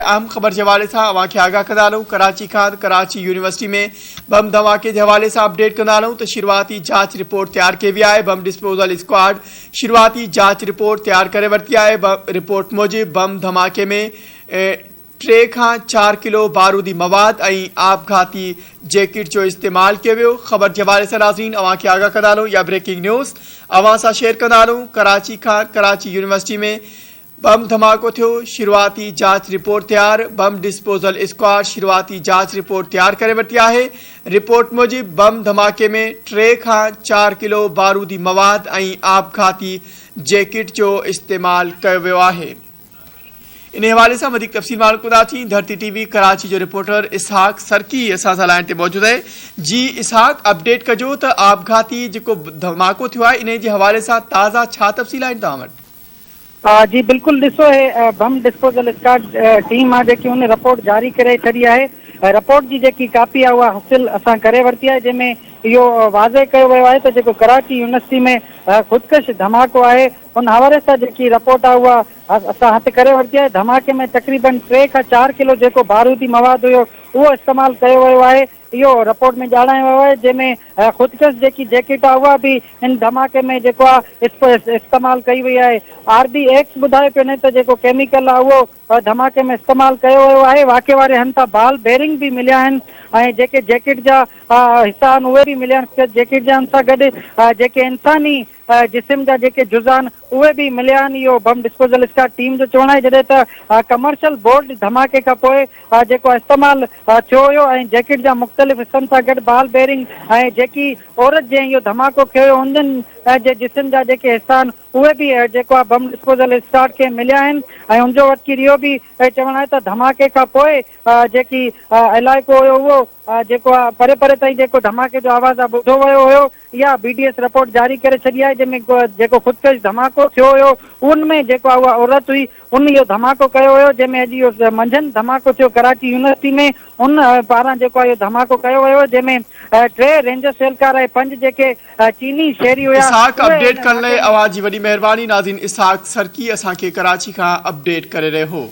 अहम ख़बर के हवाले से अवांखे आगाह कंदा हलूं। कराची खां कराची यूनिवर्सिटी में बम धमाके के हवाले से अपडेट कंदा हलूं तो शुरुआती जांच रिपोर्ट तैयार कई वी है। बम डिस्पोजल स्क्वाड शुरुआती जांच रिपोर्ट तैयार करे वरती है। रिपोर्ट मूजिब बम धमाके में 3 खां 4 किलो बारूदी मवाद और आपघाती जैकेट जो इस्तेमाल किया वियो। ख़बर के हवाले से नाज़रीन अवांखे आगाह कंदा हलूं या ब्रेकिंग न्यूज़ अवां सां शेयर कंदा हलूं। कराची खां कराची यूनिवर्सिटी में बम धमाको थियो, शुरुआती जांच रिपोर्ट तैयार। बम डिस्पोजल स्क्वाड शुरुआती जांच रिपोर्ट तैयार करे वरती है। रिपोर्ट मूजिब बम धमाके में 3 खां 4 किलो बारूदी मवाद और आपघाती जैकेट जो इस्तेमाल किया वियो है। इन हवाले से मज़ीद तफ़सील मालूम थी। धरती टीवी कराची जो रिपोर्टर इसहाक सरकी असां सां लाइन ते मौजूद है। जी इसहाक, अपडेट कजो तो आपघाती जो धमाको थियो है इन हवाले से ताज़ा छा तफ़सील आहिनि तव्हां वटि? जी बिल्कुल ॾिसो है बम डिस्पोजल स्क्वाड टीम आहे जेकी उन रिपोर्ट जारी करे छॾी आहे। रिपोर्ट जी जेकी कापी आहे उहा हासिल असां करे वरिती आहे जंहिंमें इहो वाज़े कयो वियो आहे त जेको कराची यूनिवर्सिटी में ख़ुदकश धमाको आहे उन हवाले सां जेकी रिपोर्ट आहे उहा असां हथु करे वरिती आहे। धमाके में तक़रीबन 3 खां 4 किलो जेको बारूदी मवाद हुयो उहो इस्तेमालु कयो वियो आहे। इहो रिपोर्ट में ॼाणायो वियो आहे जंहिंमें ख़ुदकश जेकी जैकेट आहे उहा बि इन धमाके में जेको आहे इस्तेमालु कई वई आहे। RDX ॿुधाए पियो न त जेको केमिकल आहे उहो धमाके में इस्तेमालु कयो वियो आहे। वाक़े वारे हंध तां बाल बेरिंग भी मिलिया आहिनि ऐं जेके जैकेट जा हिसा आहिनि उहे बि मिलिया आहिनि। जैकेट जा सां गॾु जेके इंसानी जिस्म जा जेके जुज़ा आहिनि उहे बि मिलिया आहिनि। इहो बम डिस्पोजल स्क्वाड टीम जो चवणु आहे जॾहिं त कमर्शियल बोर्ड धमाके खां पोइ जेको इस्तेमालु थियो हुयो ऐं जैकेट जा मुख़्तलिफ़ हिसनि सां गॾु बाल बेरिंग ऐं जेकी औरत जंहिं इहो धमाको कयो उन्हनि जे जिस्म जा जेके हिसा आहिनि उहे बि जेको आहे बम डिस्पोजल स्क्वाड खे मिलिया आहिनि। ऐं उनजो वकील इहो बि चवणु आहे त धमाके खां पोइ जेकी इलाइक़ो हुयो उहो जेको आहे परे परे ताईं जेको धमाके जो आवाज़ आहे ॿुधो वियो हुयो। इहा BDS रिपोर्ट जारी करे छॾी आहे जंहिंमें जेको ख़ुदकश धमाको थियो हुयो उनमें जेको आहे उहा औरत हुई उन इहो धमाको कयो हुयो जंहिंमें अॼु इहो मंझंदि धमाको थियो कराची यूनिवर्सिटी में। उन पारां जेको आहे इहो धमाको कयो वियो जंहिंमें 3 रेंजर्स एहलकार ऐं 5 जेके चीनी शहरी हुया। इसहाक अपडेट करण लाइ अवां जी वॾी महिरबानी। नाज़रीन इसहाक सरकी असांखे कराची खां अपडेट करे रहियो हो।